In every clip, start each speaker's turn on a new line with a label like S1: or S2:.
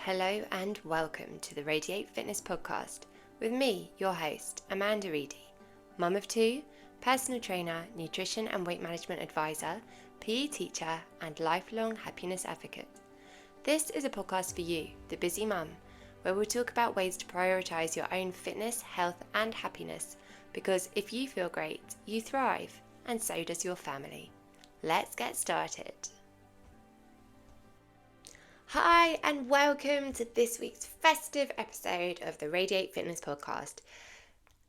S1: Hello and welcome to the Radiate Fitness Podcast with me, your host, Amanda Reedy, mum of two, personal trainer, nutrition and weight management advisor, PE teacher and lifelong happiness advocate. This is a podcast for you, the busy mum, where we'll talk about ways to prioritise your own fitness, health and happiness, because if you feel great, you thrive, and so does your family. Let's get started. Hi and welcome to this week's festive episode of the Radiate Fitness Podcast.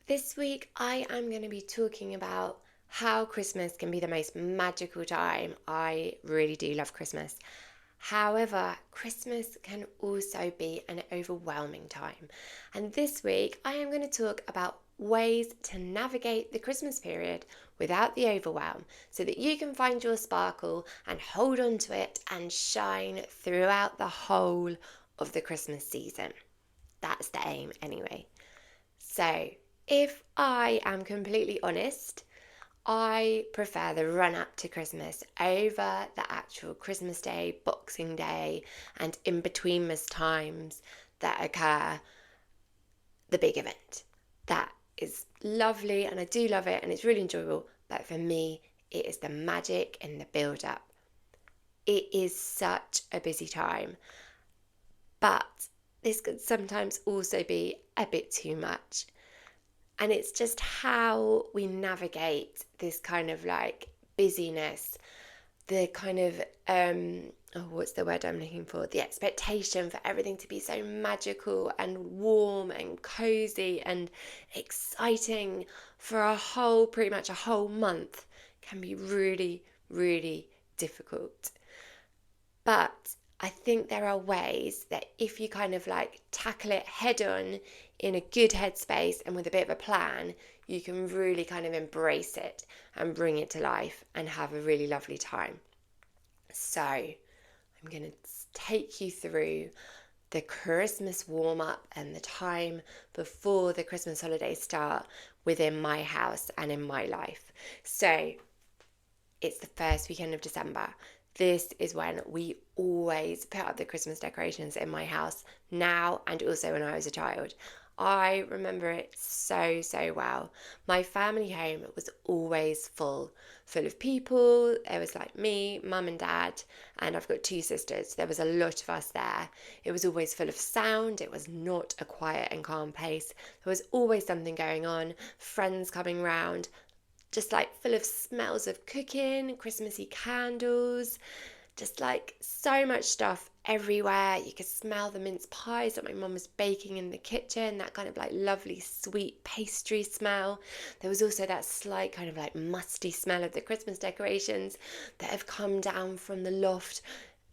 S1: This week I am going to be talking about how Christmas can be the most magical time. I really do love Christmas. However, Christmas can also be an overwhelming time. And this week I am going to talk about ways to navigate the Christmas period without the overwhelm so that you can find your sparkle and hold on to it and shine throughout the whole of the Christmas season. That's the aim anyway. So, if I am completely honest, I prefer the run up to Christmas over the actual Christmas Day, Boxing Day, and in betweenmas times that occur, the big event. That is lovely and I do love it and it's really enjoyable, but for me, it is the magic in the build up. It is such a busy time, but this could sometimes also be a bit too much. And it's just how we navigate this kind of like busyness, the kind of, what's the word I'm looking for? The expectation for everything to be so magical and warm and cozy and exciting for pretty much a whole month can be really, really difficult. But I think there are ways that if you kind of like tackle it head on in a good headspace and with a bit of a plan, you can really kind of embrace it and bring it to life and have a really lovely time. So I'm going to take you through the Christmas warm-up and the time before the Christmas holidays start within my house and in my life. So it's the first weekend of December. This is when we always put up the Christmas decorations in my house now and also when I was a child. I remember it so well. My family home was always full of people. There was like me, mum and dad, and I've got two sisters. There was a lot of us there. It was always full of sound. It was not a quiet and calm place. There was always something going on, friends coming round, just like full of smells of cooking, Christmassy candles, just like so much stuff everywhere. You could smell the mince pies that my mum was baking in the kitchen, that kind of like lovely sweet pastry smell. There was also that slight kind of like musty smell of the Christmas decorations that have come down from the loft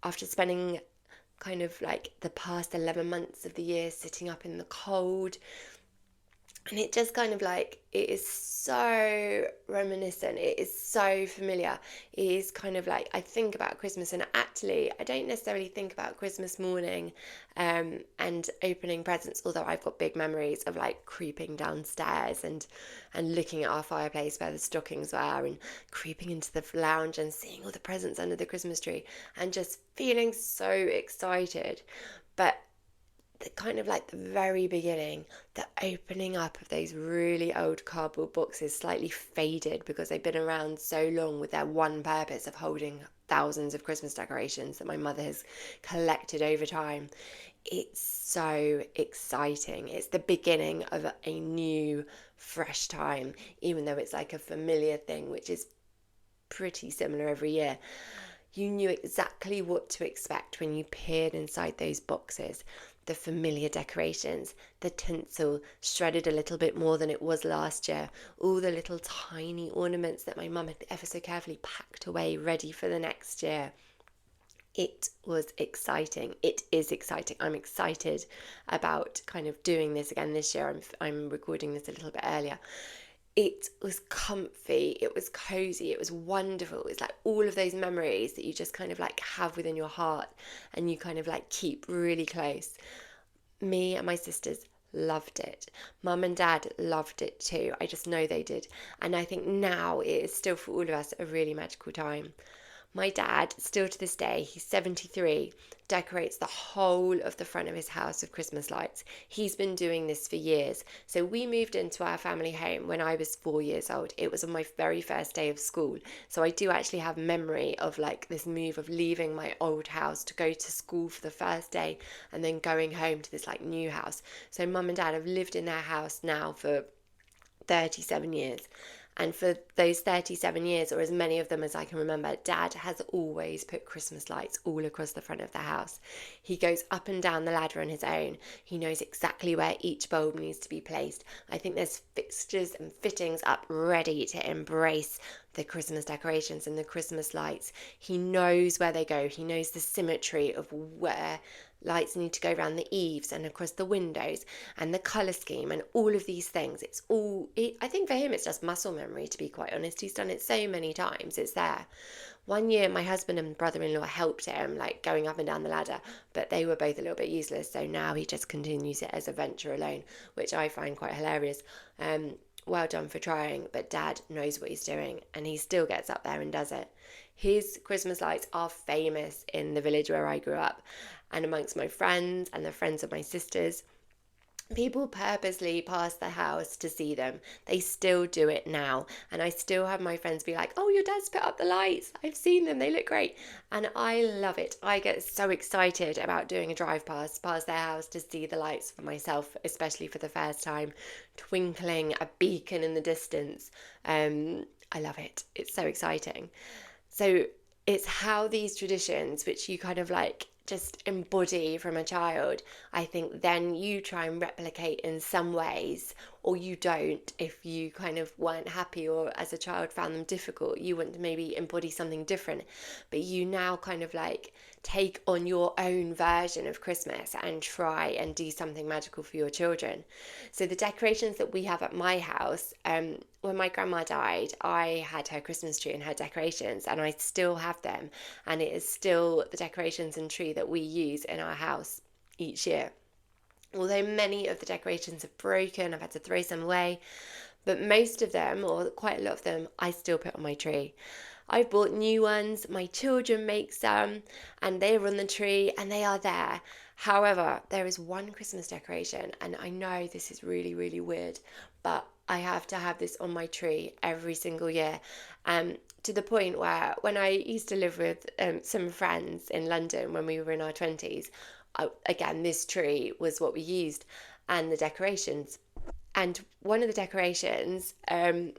S1: after spending kind of like the past 11 months of the year sitting up in the cold. And it just kind of like, it is so reminiscent. It is so familiar. It is kind of like, I think about Christmas and actually, I don't necessarily think about Christmas morning and opening presents, although I've got big memories of like creeping downstairs and looking at our fireplace where the stockings were and creeping into the lounge and seeing all the presents under the Christmas tree and just feeling so excited. But the kind of like the very beginning, the opening up of those really old cardboard boxes, slightly faded because they've been around so long with their one purpose of holding thousands of Christmas decorations that my mother has collected over time. It's so exciting. It's the beginning of a new, fresh time, even though it's like a familiar thing, which is pretty similar every year. You knew exactly what to expect when you peered inside those boxes. The familiar decorations, the tinsel shredded a little bit more than it was last year, all the little tiny ornaments that my mum had ever so carefully packed away ready for the next year. It was exciting. It is exciting. I'm excited about kind of doing this again this year. I'm recording this a little bit earlier. It was comfy, it was cozy, it was wonderful. It's like all of those memories that you just kind of like have within your heart and you kind of like keep really close. Me and my sisters loved it. Mum and dad loved it too. I just know they did. And I think now it is still for all of us a really magical time. My dad, still to this day, he's 73, decorates the whole of the front of his house with Christmas lights. He's been doing this for years. So we moved into our family home when I was 4 years old. It was on my very first day of school. So I do actually have memory of like this move of leaving my old house to go to school for the first day and then going home to this like new house. So mum and dad have lived in their house now for 37 years. And for those 37 years, or as many of them as I can remember, Dad has always put Christmas lights all across the front of the house. He goes up and down the ladder on his own. He knows exactly where each bulb needs to be placed. I think there's fixtures and fittings up ready to embrace the Christmas decorations and the Christmas lights. He knows where they go. He knows the symmetry of where lights need to go around the eaves and across the windows and the colour scheme and all of these things. I think for him it's just muscle memory, to be quite honest. He's done it so many times, it's there. One year my husband and brother-in-law helped him like going up and down the ladder, but they were both a little bit useless, so now he just continues it as a venture alone, which I find quite hilarious. Well done for trying, but Dad knows what he's doing and he still gets up there and does it. His Christmas lights are famous in the village where I grew up and amongst my friends and the friends of my sisters. People purposely pass the house to see them. They still do it now. And I still have my friends be like, oh, your dad's put up the lights. I've seen them. They look great. And I love it. I get so excited about doing a drive past their house to see the lights for myself, especially for the first time, twinkling a beacon in the distance. I love it. It's so exciting. So it's how these traditions, which you kind of like just embody from a child, I think then you try and replicate in some ways, or you don't if you kind of weren't happy or as a child found them difficult. You want to maybe embody something different, but you now kind of like take on your own version of Christmas and try and do something magical for your children. So the decorations that we have at my house, when my grandma died, I had her Christmas tree and her decorations, and I still have them, and it is still the decorations and tree that we use in our house each year. Although many of the decorations have broken, I've had to throw some away, but most of them, or quite a lot of them, I still put on my tree. I've bought new ones, my children make some, and they're on the tree and they are there. However, there is one Christmas decoration, and I know this is really, really weird, but I have to have this on my tree every single year. To the point where when I used to live with some friends in London when we were in our 20s, again, this tree was what we used, and the decorations. And one of the decorations, and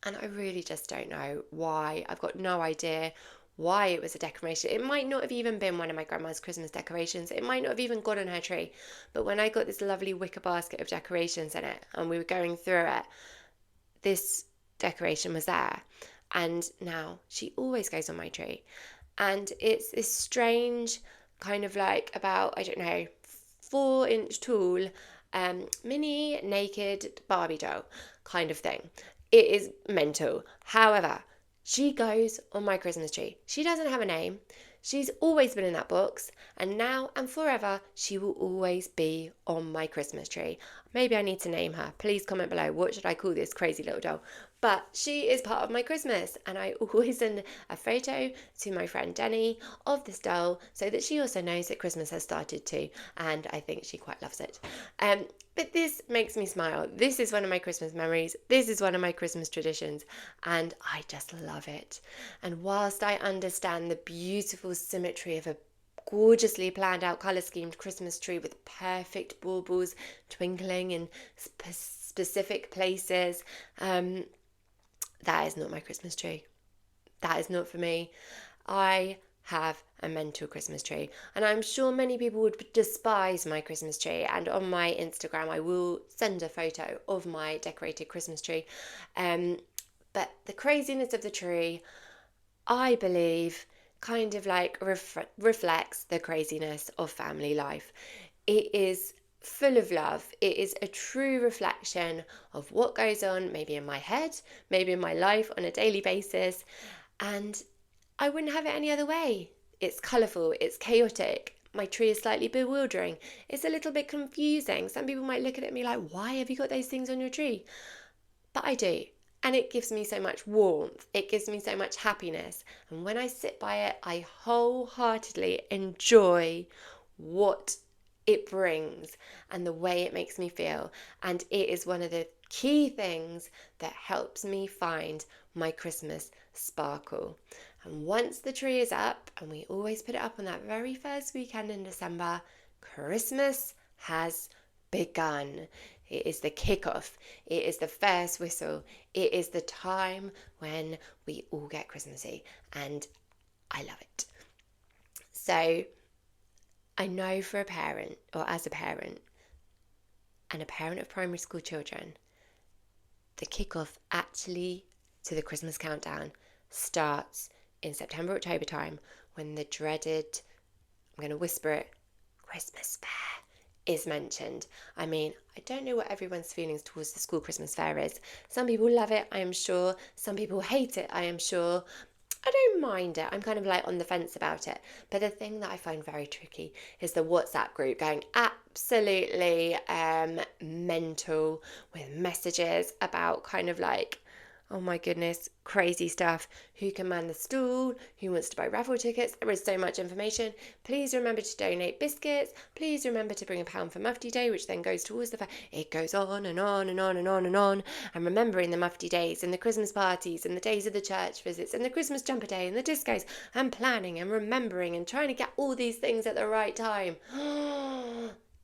S1: I really just don't know why. I've got no idea why it was a decoration. It might not have even been one of my grandma's Christmas decorations. It might not have even got on her tree. But when I got this lovely wicker basket of decorations in it and we were going through it, this decoration was there. And now she always goes on my tree. And it's this strange kind of like about, I don't know, 4-inch tall mini naked Barbie doll kind of thing. It is mental. However, she goes on my Christmas tree. She doesn't have a name. She's always been in that box, and now and forever she will always be on my Christmas tree. Maybe I need to name her. Please comment below. What should I call this crazy little doll? But she is part of my Christmas, and I always send a photo to my friend Jenny of this doll so that she also knows that Christmas has started too, and I think she quite loves it. But this makes me smile. This is one of my Christmas memories. This is one of my Christmas traditions, and I just love it. And whilst I understand the beautiful symmetry of a gorgeously planned out colour schemed Christmas tree with perfect baubles twinkling in specific places, that is not my Christmas tree. That is not for me. I have a mental Christmas tree, and I'm sure many people would despise my Christmas tree, and on my Instagram I will send a photo of my decorated Christmas tree, but the craziness of the tree, I believe, kind of like reflects the craziness of family life. It is full of love. It is a true reflection of what goes on maybe in my head, maybe in my life on a daily basis, and I wouldn't have it any other way. It's colourful, it's chaotic. My tree is slightly bewildering. It's a little bit confusing. Some people might look at it and be like, why have you got those things on your tree? But I do. and it gives me so much warmth. It gives me so much happiness. And when I sit by it, I wholeheartedly enjoy what it brings and the way it makes me feel. And it is one of the key things that helps me find my Christmas sparkle. And once the tree is up, and we always put it up on that very first weekend in December, Christmas has begun. It is the kickoff. It is the first whistle. It is the time when we all get Christmassy, and I love it. So I know for a parent, or as a parent, and a parent of primary school children, the kickoff actually to the Christmas countdown starts in September, October time, when the dreaded, I'm going to whisper it, Christmas fair is mentioned. I mean, I don't know what everyone's feelings towards the school Christmas fair is. Some people love it, I am sure. Some people hate it, I am sure. I don't mind it. I'm kind of like on the fence about it. But the thing that I find very tricky is the WhatsApp group going absolutely mental with messages about kind of like, oh my goodness, crazy stuff. Who can man the stall? Who wants to buy raffle tickets? There is so much information. Please remember to donate biscuits. Please remember to bring £1 for Mufti Day, which then goes towards the fair. It goes on and on and on and on and on. And remembering the Mufti days and the Christmas parties and the days of the church visits and the Christmas jumper day and the discos, and planning and remembering and trying to get all these things at the right time.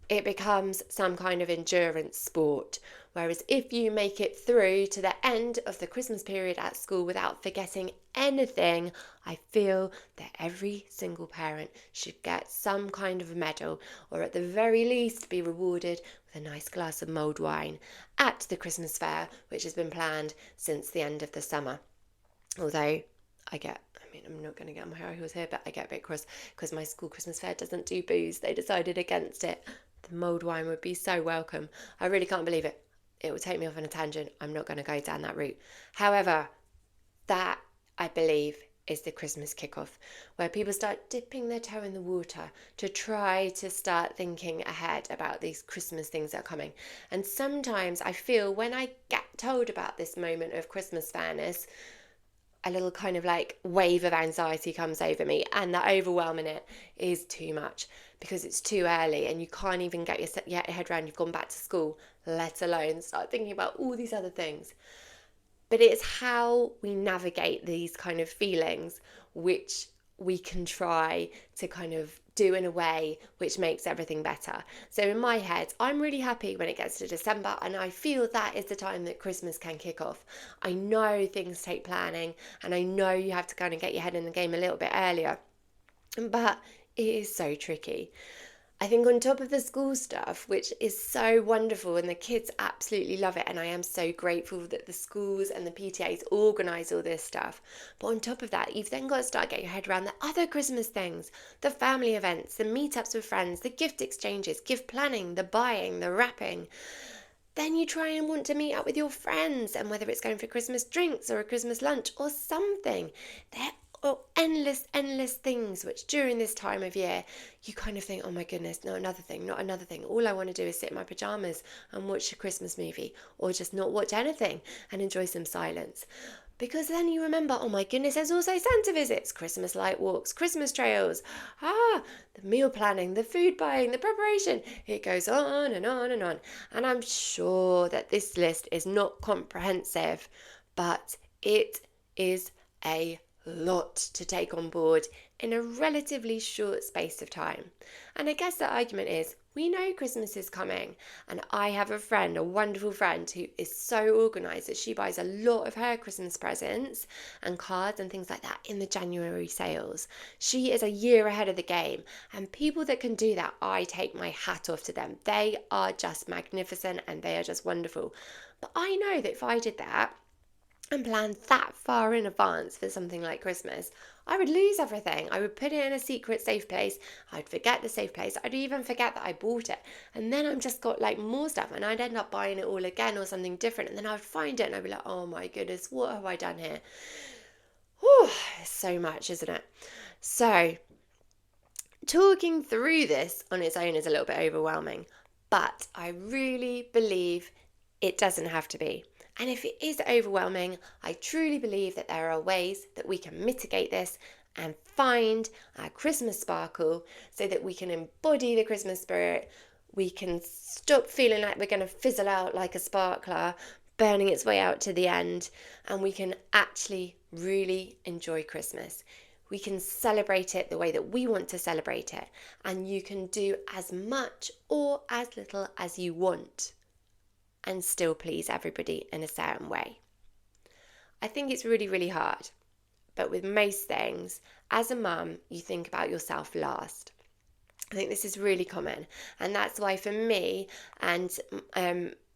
S1: It becomes some kind of endurance sport. Whereas if you make it through to the end of the Christmas period at school without forgetting anything, I feel that every single parent should get some kind of a medal, or at the very least be rewarded with a nice glass of mulled wine at the Christmas fair, which has been planned since the end of the summer. Although I'm not going to get on my high horse here, but I get a bit cross because my school Christmas fair doesn't do booze. They decided against it. The mulled wine would be so welcome. I really can't believe it. It would take me off on a tangent. I'm not going to go down that route. However, that, I believe, is the Christmas kickoff, where people start dipping their toe in the water to try to start thinking ahead about these Christmas things that are coming. And sometimes I feel when I get told about this moment of Christmas fairness, a little kind of like wave of anxiety comes over me, and the overwhelm in it is too much because it's too early and you can't even get your head around you've gone back to school, let alone start thinking about all these other things. But it's how we navigate these kind of feelings which we can try to kind of do in a way which makes everything better. So in my head, I'm really happy when it gets to December, and I feel that is the time that Christmas can kick off. I know things take planning, and I know you have to kind of get your head in the game a little bit earlier, but it is so tricky. I think on top of the school stuff, which is so wonderful and the kids absolutely love it, and I am so grateful that the schools and the PTAs organise all this stuff. But on top of that, you've then got to start getting your head around the other Christmas things, the family events, the meetups with friends, the gift exchanges, gift planning, the buying, the wrapping. Then you try and want to meet up with your friends, and whether it's going for Christmas drinks or a Christmas lunch or something, there are endless things which during this time of year you kind of think, oh my goodness, not another thing. All I want to do is sit in my pajamas and watch a Christmas movie, or just not watch anything and enjoy some silence. Because then you remember, oh my goodness, there's also Santa visits, Christmas light walks, Christmas trails, the meal planning, the food buying, the preparation. It goes on and on and on. And I'm sure that this list is not comprehensive, but it is a lot to take on board in a relatively short space of time. And I guess the argument is, we know Christmas is coming, and I have a wonderful friend who is so organised that she buys a lot of her Christmas presents and cards and things like that in the January sales. She is a year ahead of the game, and people that can do that, I take my hat off to them. They are just magnificent and they are just wonderful. But I know that if I did that and planned that far in advance for something like Christmas, I would lose everything. I would put it in a secret safe place. I'd forget the safe place. I'd even forget that I bought it. And then I've just got like more stuff, and I'd end up buying it all again or something different. And then I would find it and I'd be like, oh my goodness, what have I done here? Whew, it's so much, isn't it? So talking through this on its own is a little bit overwhelming, but I really believe it doesn't have to be. And if it is overwhelming, I truly believe that there are ways that we can mitigate this and find our Christmas sparkle so that we can embody the Christmas spirit. We can stop feeling like we're going to fizzle out like a sparkler, burning its way out to the end, and we can actually really enjoy Christmas. We can celebrate it the way that we want to celebrate it, and you can do as much or as little as you want and still please everybody in a certain way. I think it's really, really hard, but with most things, as a mum, you think about yourself last. I think this is really common, and that's why for me and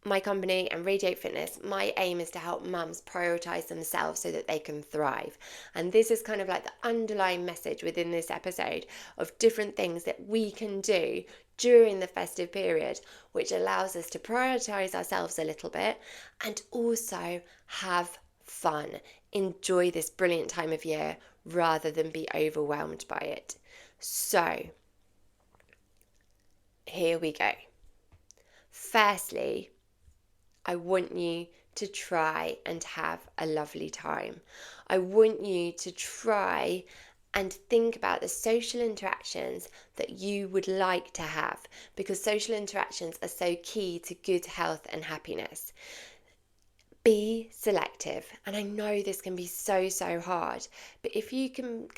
S1: my company and Radiate Fitness, my aim is to help mums prioritize themselves so that they can thrive. And this is kind of like the underlying message within this episode of different things that we can do during the festive period, which allows us to prioritize ourselves a little bit and also have fun, enjoy this brilliant time of year rather than be overwhelmed by it. So, here we go. Firstly, I want you to try and have a lovely time. I want you to try and think about the social interactions that you would like to have, because social interactions are so key to good health and happiness. Be selective, and I know this can be so hard, but if you can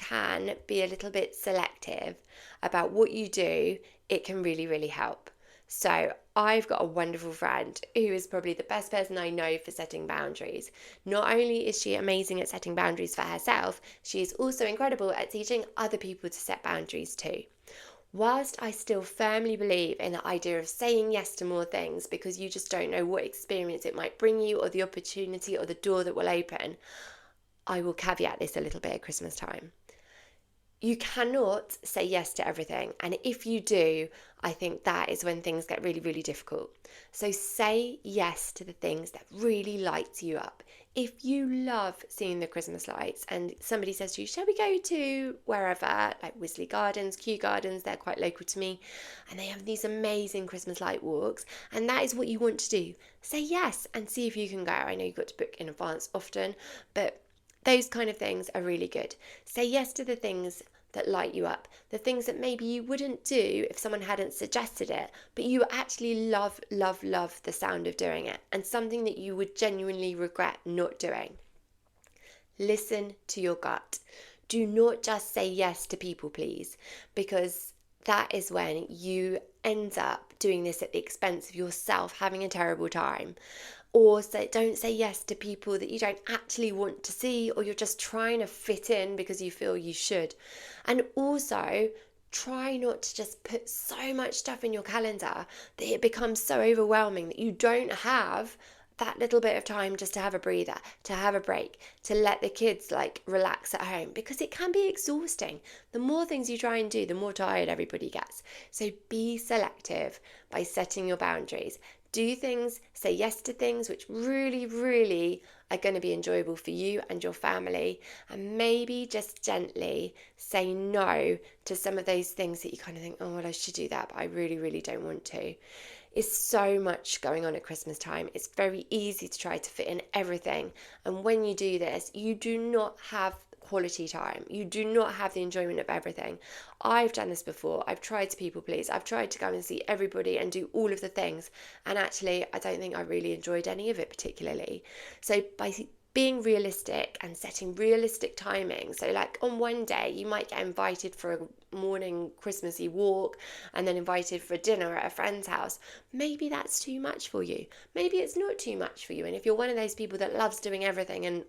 S1: be a little bit selective about what you do, it can really help. So I've got a wonderful friend who is probably the best person I know for setting boundaries. Not only is she amazing at setting boundaries for herself, she is also incredible at teaching other people to set boundaries too. Whilst I still firmly believe in the idea of saying yes to more things because you just don't know what experience it might bring you or the opportunity or the door that will open, I will caveat this a little bit at Christmas time. You cannot say yes to everything, and if you do, I think that is when things get really difficult. So say yes to the things that really light you up. If you love seeing the Christmas lights and somebody says to you, shall we go to wherever, like Wisley Gardens, Kew Gardens, they're quite local to me, and they have these amazing Christmas light walks, and that is what you want to do, say yes and see if you can go. I know you've got to book in advance often, but those kind of things are really good. Say yes to the things that light you up, the things that maybe you wouldn't do if someone hadn't suggested it, but you actually love the sound of doing it, and something that you would genuinely regret not doing. Listen to your gut. Do not just say yes to people please, because that is when you end up doing this at the expense of yourself having a terrible time. Or don't say yes to people that you don't actually want to see, or you're just trying to fit in because you feel you should. And also, try not to just put so much stuff in your calendar that it becomes so overwhelming that you don't have that little bit of time just to have a breather, to have a break, to let the kids relax at home, because it can be exhausting. The more things you try and do, the more tired everybody gets. So be selective by setting your boundaries. Do things, say yes to things which really are going to be enjoyable for you and your family, and maybe just gently say no to some of those things that you kind of think, oh, well, I should do that, but I really don't want to. It's so much going on at Christmas time. It's very easy to try to fit in everything, and when you do this, you do not have quality time. You do not have the enjoyment of everything. I've done this before. I've tried to people please. I've tried to go and see everybody and do all of the things, and actually I don't think I really enjoyed any of it particularly. So by being realistic and setting realistic timing, so on one day you might get invited for a morning Christmassy walk and then invited for dinner at a friend's house. Maybe that's too much for you. Maybe it's not too much for you, and if you're one of those people that loves doing everything and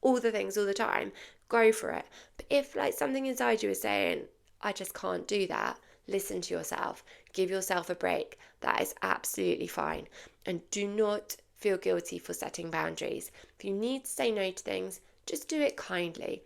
S1: all the things all the time, go for it. But if something inside you is saying, I just can't do that, listen to yourself. Give yourself a break. That is absolutely fine. And do not feel guilty for setting boundaries. If you need to say no to things, just do it kindly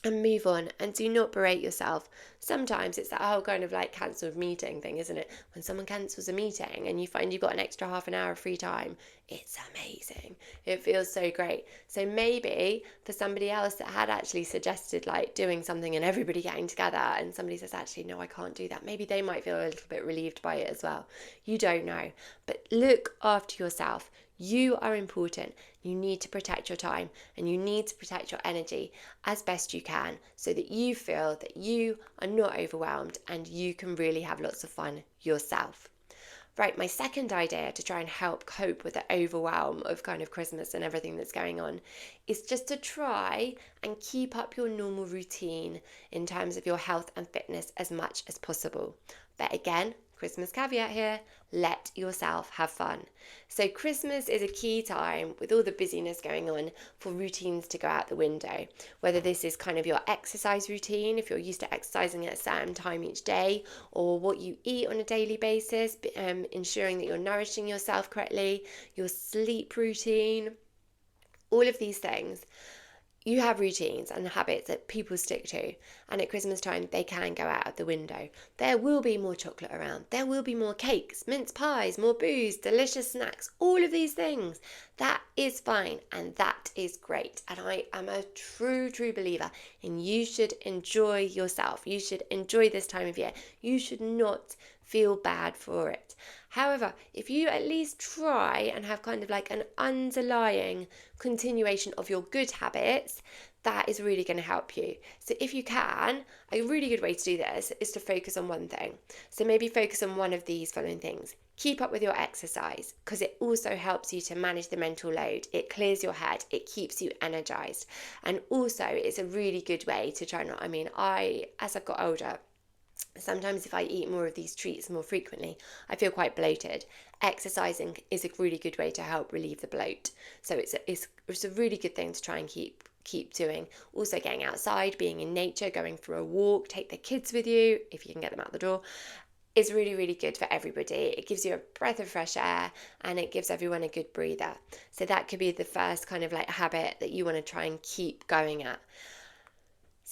S1: and move on, and do not berate yourself. Sometimes it's that whole kind of cancelled meeting thing, isn't it? When someone cancels a meeting and you find you've got an extra half an hour of free time, it's amazing. It feels so great. So maybe for somebody else that had actually suggested doing something and everybody getting together, and somebody says, actually, no, I can't do that, maybe they might feel a little bit relieved by it as well. You don't know. But look after yourself. You are important. You need to protect your time and you need to protect your energy as best you can so that you feel that you are not overwhelmed and you can really have lots of fun yourself. Right, my second idea to try and help cope with the overwhelm of kind of Christmas and everything that's going on is just to try and keep up your normal routine in terms of your health and fitness as much as possible. But again, Christmas caveat here, let yourself have fun. So Christmas is a key time with all the busyness going on for routines to go out the window. Whether this is kind of your exercise routine, if you're used to exercising at a certain time each day, or what you eat on a daily basis, ensuring that you're nourishing yourself correctly, your sleep routine, all of these things. You have routines and habits that people stick to, and at Christmas time they can go out of the window. There will be more chocolate around, there will be more cakes, mince pies, more booze, delicious snacks, all of these things. That is fine and that is great, and I am a true believer in you should enjoy yourself. You should enjoy this time of year. You should not feel bad for it. However, if you at least try and have kind of like an underlying continuation of your good habits, that is really going to help you. So if you can, a really good way to do this is to focus on one thing. So maybe focus on one of these following things. Keep up with your exercise because it also helps you to manage the mental load. It clears your head. It keeps you energized. And also it's a really good way to try not, as I've got older, sometimes if I eat more of these treats more frequently, I feel quite bloated. Exercising is a really good way to help relieve the bloat. So it's a really good thing to try and keep doing. Also getting outside, being in nature, going for a walk, take the kids with you if you can get them out the door. Is really good for everybody. It gives you a breath of fresh air and it gives everyone a good breather. So that could be the first kind of like habit that you want to try and keep going at.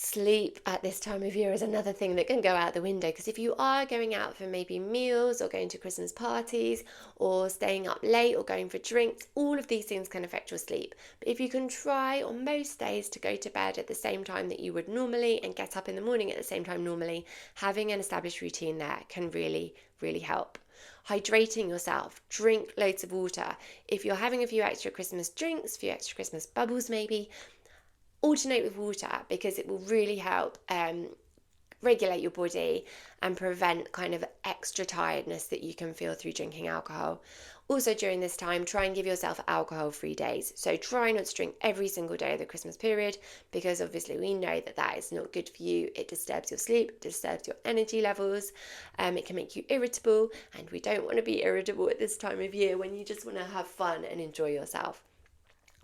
S1: Sleep at this time of year is another thing that can go out the window, because if you are going out for maybe meals or going to Christmas parties or staying up late or going for drinks, all of these things can affect your sleep. But if you can try on most days to go to bed at the same time that you would normally and get up in the morning at the same time normally, having an established routine there can really help. Hydrating yourself, drink loads of water. If you're having a few extra Christmas drinks, a few extra Christmas bubbles maybe, alternate with water because it will really help regulate your body and prevent kind of extra tiredness that you can feel through drinking alcohol. Also during this time, try and give yourself alcohol-free days. So try not to drink every single day of the Christmas period because obviously we know that is not good for you. It disturbs your sleep, it disturbs your energy levels, it can make you irritable, and we don't want to be irritable at this time of year when you just want to have fun and enjoy yourself.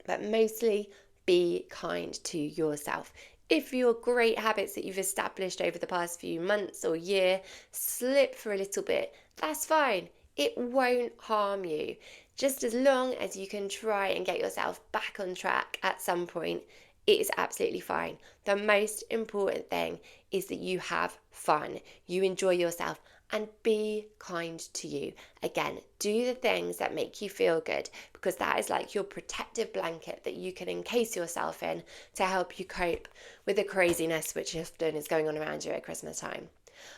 S1: But mostly be kind to yourself. If your great habits that you've established over the past few months or year slip for a little bit, that's fine. It won't harm you. Just as long as you can try and get yourself back on track at some point, it is absolutely fine. The most important thing is that you have fun, you enjoy yourself, and be kind to you. Again, do the things that make you feel good because that is like your protective blanket that you can encase yourself in to help you cope with the craziness which often is going on around you at Christmas time.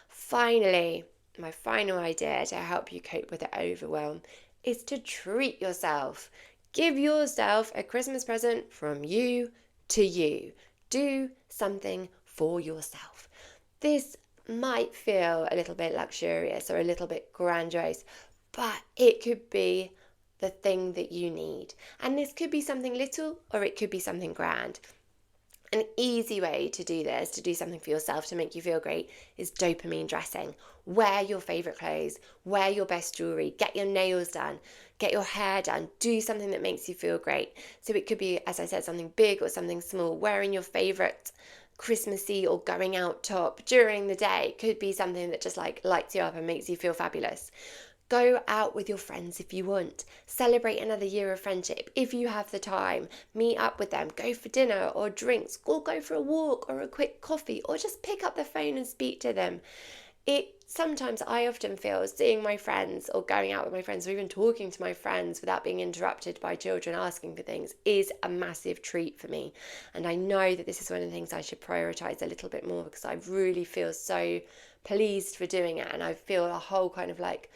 S1: Finally, my final idea to help you cope with the overwhelm is to treat yourself. Give yourself a Christmas present from you to you. Do something for yourself. This might feel a little bit luxurious or a little bit grandiose, but it could be the thing that you need. And this could be something little or it could be something grand. An easy way to do this, to do something for yourself to make you feel great, is dopamine dressing. Wear your favourite clothes, wear your best jewellery, get your nails done, get your hair done, do something that makes you feel great. So it could be, as I said, something big or something small. Wearing your favourite Christmassy or going out top during the day could be something that just like lights you up and makes you feel fabulous. Go out with your friends if you want. Celebrate another year of friendship if you have the time. Meet up with them. Go for dinner or drinks, or go for a walk or a quick coffee, or just pick up the phone and speak to them. Sometimes I often feel seeing my friends or going out with my friends or even talking to my friends without being interrupted by children asking for things is a massive treat for me. And I know that this is one of the things I should prioritise a little bit more because I really feel so pleased for doing it, and I feel a whole kind of like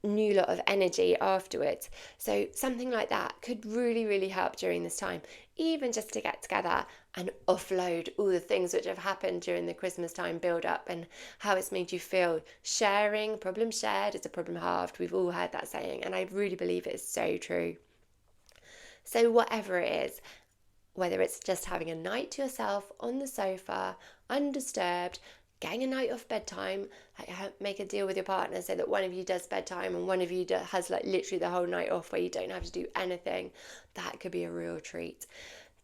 S1: new lot of energy afterwards. So something like that could really, really help during this time, even just to get together and offload all the things which have happened during the Christmas time build up and how it's made you feel. Sharing, problem shared is a problem halved. We've all heard that saying, and I really believe it's so true. So whatever it is, whether it's just having a night to yourself on the sofa, undisturbed, getting a night off bedtime, like make a deal with your partner so that one of you does bedtime and one of you has like literally the whole night off where you don't have to do anything. That could be a real treat.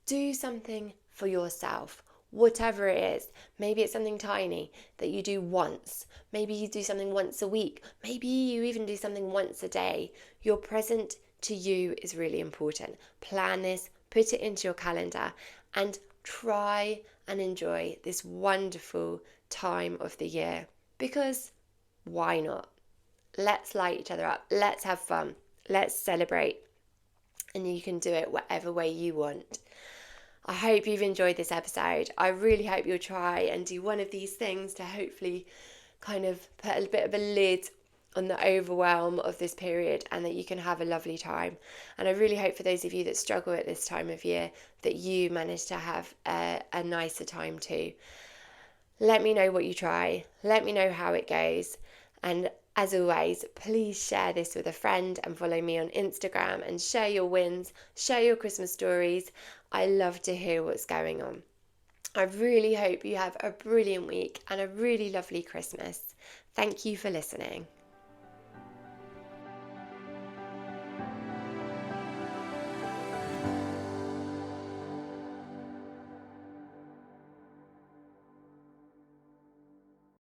S1: Do something for yourself, whatever it is. Maybe it's something tiny that you do once. Maybe you do something once a week. Maybe you even do something once a day. Your present to you is really important. Plan this, put it into your calendar, and try and enjoy this wonderful time of the year, because why not? Let's light each other up. Let's have fun. Let's celebrate. And you can do it whatever way you want. I hope you've enjoyed this episode. I really hope you'll try and do one of these things to hopefully kind of put a bit of a lid on the overwhelm of this period, and that you can have a lovely time. And I really hope for those of you that struggle at this time of year that you manage to have a nicer time too. Let me know what you try. Let me know how it goes. And as always, please share this with a friend and follow me on Instagram and share your wins, share your Christmas stories. I love to hear what's going on. I really hope you have a brilliant week and a really lovely Christmas. Thank you for listening.